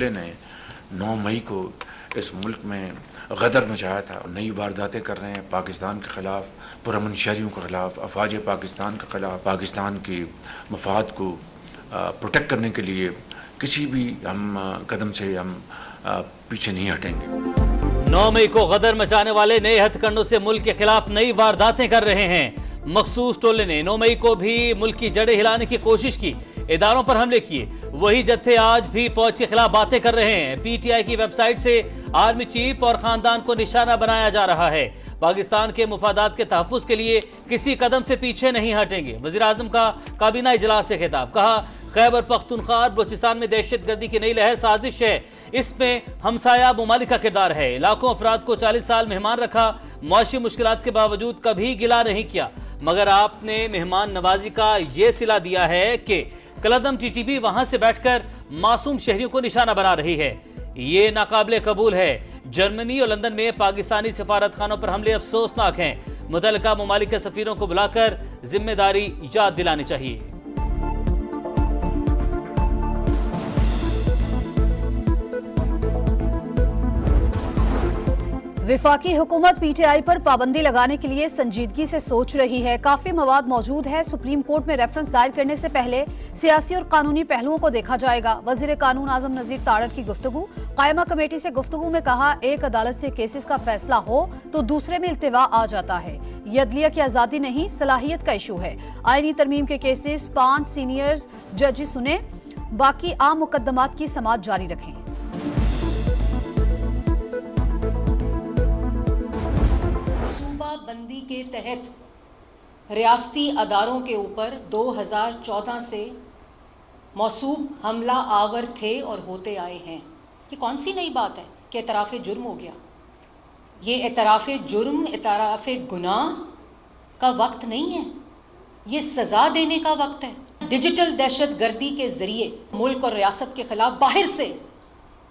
टोले ने 9 मई को इस मुल्क में गदर मचाया था, नई वारदातें कर रहे हैं पाकिस्तान के ख़िलाफ़, पुरअमन शहरियों के ख़िलाफ़, अफवाज पाकिस्तान के ख़िलाफ़। पाकिस्तान की मफाद को प्रोटेक्ट करने के लिए किसी भी कदम से हम पीछे नहीं हटेंगे। 9 मई को गदर मचाने वाले नए हथकंडों से मुल्क के खिलाफ नई वारदातें कर रहे हैं। मखसूस टोले ने 9 मई को भी मुल्क की जड़ें हिलाने की कोशिश की, इदारों पर हमले किए। वही जत्थे आज भी फौज के खिलाफ बातें कर रहे हैं। पीटीआई की वेबसाइट से आर्मी चीफ और खानदान को निशाना बनाया जा रहा है। पाकिस्तान के मुफादात के तहफ्फुज़ के लिए किसी कदम से पीछे नहीं हटेंगे। वज़ीर आज़म का काबीना इजलास से खिताब, कहा खैबर पख्तूनख्वा और बलूचिस्तान में दहशतगर्दी की नई लहर साजिश है, इसमें हमसाया ममालिक का किरदार है। लाखों अफराद को 40 साल मेहमान रखा, मुआशी मुश्किलात के बावजूद कभी गिला नहीं किया, मगर आपने मेहमान नवाजी का ये सिला दिया है कि कलदम टीटीपी वहां से बैठकर मासूम शहरियों को निशाना बना रही है। ये नाकाबिले कबूल है। जर्मनी और लंदन में पाकिस्तानी सफारत खानों पर हमले अफसोसनाक हैं। मुतल्लिका ममालिक के सफीरों को बुलाकर जिम्मेदारी याद दिलानी चाहिए। विफाकी हुकूमत पीटीआई पर पाबंदी लगाने के लिए संजीदगी से सोच रही है। काफी मवाद मौजूद है। सुप्रीम कोर्ट में रेफरेंस दायर करने से पहले सियासी और कानूनी पहलुओं को देखा जाएगा। वजीर कानून आजम नजीर तारड़ की गुफ्तगू। कायमा कमेटी से गुफ्तगू में कहा, एक अदालत से केसेस का फैसला हो तो दूसरे में इल्तिवा आ जाता है। ये अदलिया की आजादी नहीं, सलाहियत का इशू है। आईनी तरमीम के केसेस 5 सीनियर जजेस सुने, बाकी आम मुकदमात की समाअत जारी रखें। बंदी के तहत रियासती अदारों के ऊपर 2014 से मौसूब हमला आवर थे और होते आए हैं। ये कौन सी नई बात है कि एतराफ़ जुर्म हो गया? ये एतराफ़ जुर्म, एतराफ़ गुनाह का वक्त नहीं है, ये सज़ा देने का वक्त है। डिजिटल दहशत गर्दी के ज़रिए मुल्क और रियासत के ख़िलाफ़ बाहर से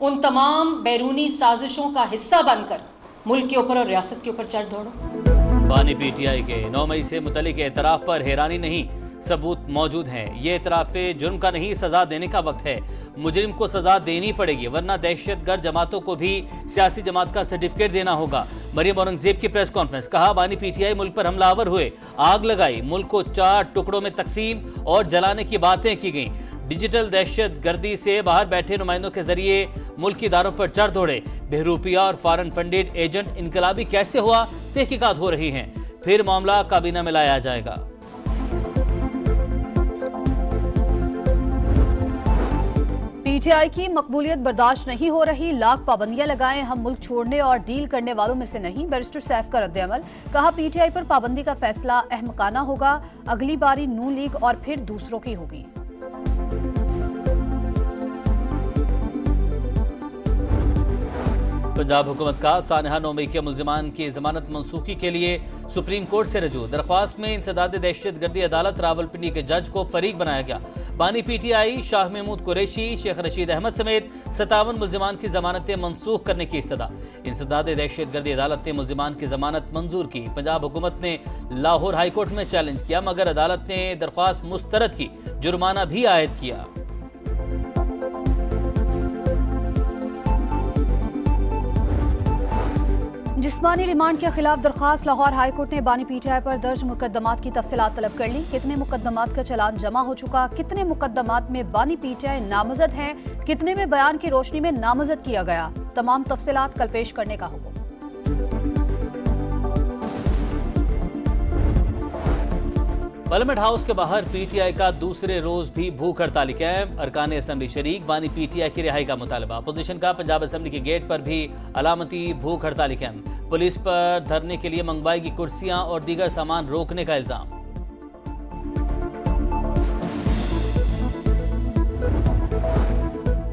उन तमाम बैरूनी साजिशों का हिस्सा बनकर मुल्क के ऊपर और रियासत के ऊपर चढ़ दौड़ो। बानी पीटीआई के 9 मई से मुतल्लिक एतराफ़ पर हैरानी नहीं, सबूत मौजूद हैं। ये एतराफ़ जुर्म का नहीं, सज़ा देने का वक्त है। मुजरिम को सज़ा देनी पड़ेगी, वरना दहशतगर्द जमातों को भी सियासी जमात का सर्टिफिकेट देना होगा। मरियम औरंगजेब की प्रेस कॉन्फ्रेंस, कहा बानी पीटीआई मुल्क पर हमलावर हुए, आग लगाई, मुल्क को 4 टुकड़ों में तकसीम और जलाने की बातें की गई। डिजिटल दहशत गर्दी से बाहर बैठे नुमाइंदों के जरिए मुल्की इदारों पर चढ़ दौड़े। बहरूपिया और फॉरेन फंडेड एजेंट इनकलाबी कैसे हुआ, तहकीकात हो रही हैं, फिर मामला काबीना में लाया जाएगा। पीटीआई की मकबूलियत बर्दाश्त नहीं हो रही, लाख पाबंदियां लगाएं, हम मुल्क छोड़ने और डील करने वालों में से नहीं। बैरिस्टर सैफ का रद्द-ए-अमल, कहा पीटीआई पर पाबंदी का फैसला अहमकाना होगा, अगली बारी नून लीग और फिर दूसरों की होगी। पंजाब हुकूमत का सानहा 9 मई के मुल्जिमान की जमानत मनसूखी के लिए सुप्रीम कोर्ट से रजू। दरख्वास्त में इंसदाद दहशतगर्दी अदालत रावलपिंडी के जज को फरीक बनाया गया। बानी पीटीआई शाह महमूद कुरैशी, शेख रशीद अहमद समेत 57 मुल्जिमान की जमानतें मनसूख करने की इस्तदा। इंसदाद दहशतगर्दी अदालत ने मुल्जिमान की जमानत मंजूर की। पंजाब हुकूमत ने लाहौर हाई कोर्ट में चैलेंज किया, मगर अदालत ने दरख्वास्त मुस्तरद की, जुर्माना भी आयद किया। जिस्मानी रिमांड के खिलाफ दरख्वास्त, लाहौर हाई कोर्ट ने बानी पीटीआई पर दर्ज मुकदमात की तफसीलात तलब कर ली। कितने मुकदमात का चलान जमा हो चुका, कितने मुकदमात में बानी पीटीआई नामजद हैं, कितने में बयान की रोशनी में नामजद किया गया, तमाम तफसीलात कल पेश करने का हुक्म। पार्लियामेंट हाउस के बाहर पीटीआई का दूसरे रोज भी भूख हड़ताली कैंप, अरकान असेंबली शरीक, बानी पीटीआई की रिहाई का मुतालबा। अपोजिशन का पंजाब असेंबली के गेट पर भी अलामती भूख हड़ताली कैंप, पुलिस पर धरने के लिए मंगवाई की कुर्सियां और दीगर सामान रोकने का इल्जाम।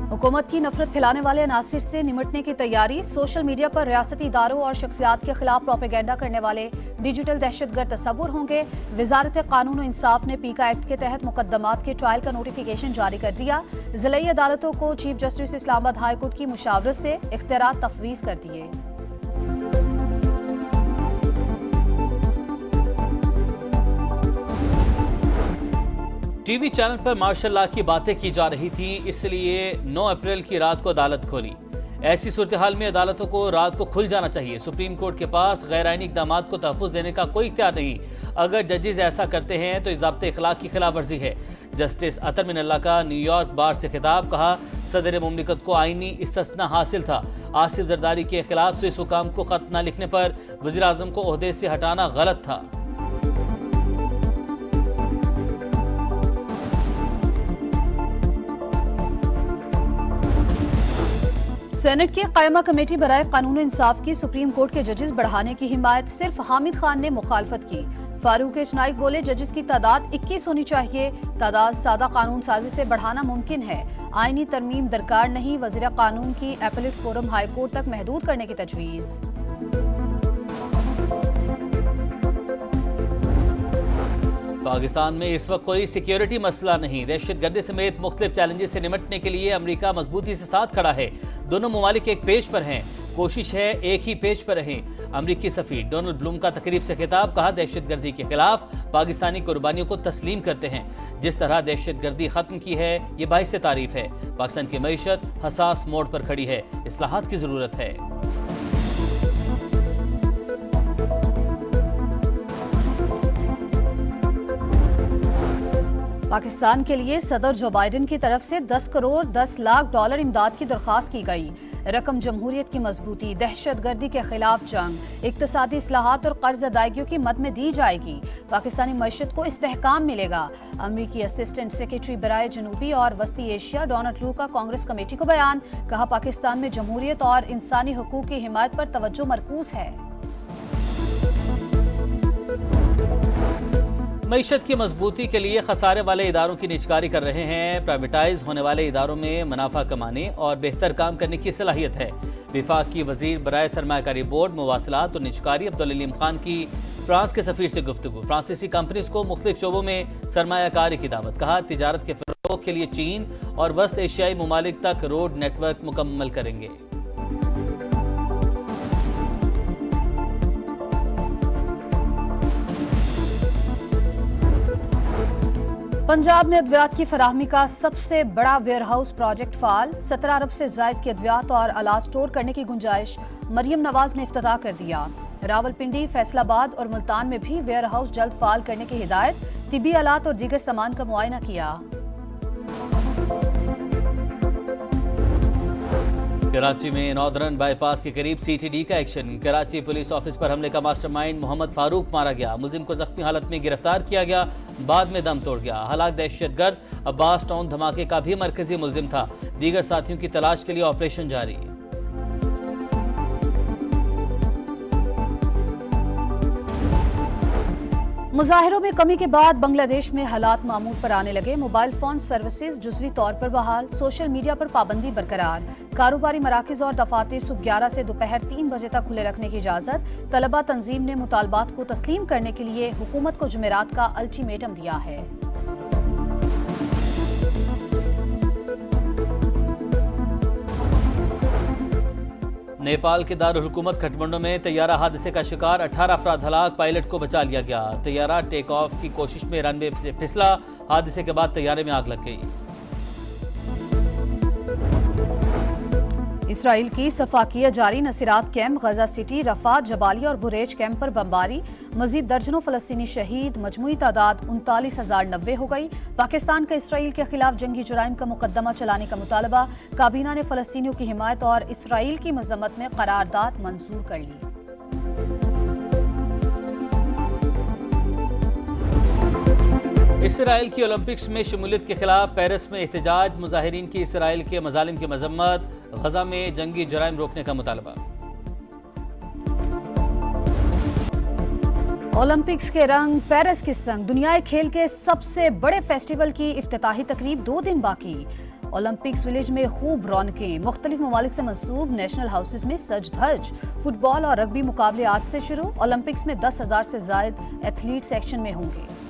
हुकूमत की नफरत फैलाने वाले अनासिर से निमटने की तैयारी, सोशल मीडिया पर रियासती इदारों और शख्सियात के खिलाफ प्रोपेगेंडा करने वाले डिजिटल दहशतगर्द तस्वुर होंगे। वजारत कानून और इंसाफ ने पीका एक्ट के तहत मुकदमात के ट्रायल का नोटिफिकेशन जारी कर दिया। जिलाई अदालतों को chief justice Islamabad high court की मुशावरत से इख्तियारात तफवीज कर दिए। टीवी चैनल पर मार्शल लॉ की बातें की जा रही थी, इसलिए 9 अप्रैल की रात को अदालत खोली। ऐसी सूरत हाल में अदालतों को रात को खुल जाना चाहिए। सुप्रीम कोर्ट के पास गैर आईनी इक़दाम को तहफ़्फ़ुज़ देने का कोई इख्तियार नहीं। अगर जजेस ऐसा करते हैं तो ज़ाब्ते इखलाक की खिलाफ वर्जी है। जस्टिस अतर मिनल्ला का न्यूयॉर्क बार से खिताब, कहा सदर मुमलिकत को आईनी इस्तिस्ना हासिल था। आसिफ जरदारी के खिलाफ स्विस हुकाम को खत न लिखने पर वज़ीर आज़म को ओहदे से हटाना गलत था। सेनेट की कायमा कमेटी बराए कानून इंसाफ की सुप्रीम कोर्ट के जजेस बढ़ाने की हिमायत सिर्फ हामिद खान ने मुखालफत की। फारूक एच नाइक बोले जजेस की तादाद 21 होनी चाहिए। तादाद सादा कानून साजी से बढ़ाना मुमकिन है। आईनी तरमीम दरकार नहीं। वज़ीर कानून की एपेलेट फोरम हाई कोर्ट तक महदूद करने की तजवीज़। पाकिस्तान में इस वक्त कोई सिक्योरिटी मसला नहीं। दहशतगर्दी समेत मुख्तलिफ चैलेंजेस से निपटने के लिए अमेरिका मजबूती से साथ खड़ा है। दोनों ममालिक एक पेज पर हैं। कोशिश है एक ही पेज पर रहें। अमरीकी सफीर डोनाल्ड ब्लूम का तकरीब से खिताब, कहा दहशतगर्दी के खिलाफ पाकिस्तानी कुर्बानियों को तस्लीम करते हैं। जिस तरह दहशतगर्दी खत्म की है ये बाइस तारीफ है। पाकिस्तान की मईशत हसास मोड़ पर खड़ी है। इस्लाहात की जरूरत है। पाकिस्तान के लिए सदर जो बाइडेन की तरफ से 10 करोड़ 10 लाख डॉलर इमदाद की दरख्वास्त की गई। रकम जमहूरियत की मजबूती, दहशतगर्दी के खिलाफ जंग, इक्तसादी इस्लाहात और कर्ज अदायगियों की मद में दी जाएगी। पाकिस्तानी मईशत को इस्तेहकाम मिलेगा। अमरीकी असिस्टेंट सेक्रेटरी बराए जनूबी और वस्ती एशिया डोनाल्ड लू का कांग्रेस कमेटी को बयान, कहा पाकिस्तान में जमहूरियत और इंसानी हुकूक की हिमायत पर तवज्जो मरकूज है। मईशत की मजबूती के लिए खसारे वाले इदारों की निजकारी कर रहे हैं। प्राइवेटाइज होने वाले इदारों में मुनाफा कमाने और बेहतर काम करने की सलाहियत है। विफाक की वजीर बराए सरमायाकारी बोर्ड, मवासलात और निजकारी अब्दुल अलीम खान की फ्रांस के सफीर से गुफ्तगू। फ्रांसीसी कंपनीज को मुख्तलिफ शोबों में सरमायाकारी की दावत, कहा तिजारत के फरोग के लिए चीन और वस्त एशियाई ममालिक तक रोड नेटवर्क मुकम्मल करेंगे। पंजाब में अद्वियात की फराहमी का सबसे बड़ा वेयरहाउस प्रोजेक्ट फाल। 17 अरब से जायद की अद्वियात और अलाज स्टोर करने की गुंजाइश। मरियम नवाज ने इफ्तिताह कर दिया। रावलपिंडी, फैसलाबाद और मुल्तान में भी वेयरहाउस जल्द फाल करने की हिदायत। तिबी आलात और दीगर सामान का मुआयना किया। कराची में नॉर्दर्न बाईपास के करीब सीटीडी का एक्शन। कराची पुलिस ऑफिस पर हमले का मास्टरमाइंड मोहम्मद फारूक मारा गया। मुलजिम को जख्मी हालत में गिरफ्तार किया गया, बाद में दम तोड़ गया। हलाक दहशतगर्द अब्बास टाउन धमाके का भी मरकजी मुलजिम था। दीगर साथियों की तलाश के लिए ऑपरेशन जारी। मुजाहिरों में कमी के बाद बांग्लादेश में हालात मामूल पर आने लगे। मोबाइल फोन सर्विसेज जुज़वी तौर पर बहाल। सोशल मीडिया पर पाबंदी बरकरार। कारोबारी मराकिज और दफातर सुबह 11 से दोपहर 3 बजे तक खुले रखने की इजाजत। तलबा तंजीम ने मुतालबात को तस्लीम करने के लिए हुकूमत को जुमेरात का अल्टीमेटम दिया है। नेपाल के दारुल हुकूमत खटमंडो में तैयारा हादसे का शिकार, 18 अफराद हलाक, पायलट को बचा लिया गया। तैयारा टेक ऑफ की कोशिश में रनवे फिसला। हादसे के बाद तैयारे में आग लग गई। इसराइल की सफाकिया जारी। नसीरात कैंप, गजा सिटी, रफात, जबालिया और बुरेज कैंप पर बमबारी। मजीद दर्जनों फलस्तीनी शहीद। मजमूई तादाद 39,090 हो गई। पाकिस्तान का इसराइल के खिलाफ जंगी जुराइम का मुकदमा चलाने का मुतालबा। काबीना ने फलस्तीनियों की हिमायत और इसराइल की मजम्मत में करारदाद मंजूर कर ली। इसराइल की ओलंपिक्स में शमूलियत के खिलाफ पेरिस में एहतजाज। मुजाहिरीन की इसराइल के मजालिम की मजम्मत। गजा में जंगी जुराइम रोकने का मुतालबा। ओलंपिक्स के रंग, पेरिस के संग, दुनियाई खेल के सबसे बड़े फेस्टिवल की इफ्तिताही तकरीब 2 दिन बाकी। ओलंपिक्स विलेज में खूब रौनकें। मुख्तलिफ ममालिक से मंसूब नेशनल हाउसेज में सज धज। फुटबॉल और रग्बी मुकाबले आज से शुरू। ओलंपिक्स में 10,000 से ज्यादा एथलीट्स एक्शन में होंगे।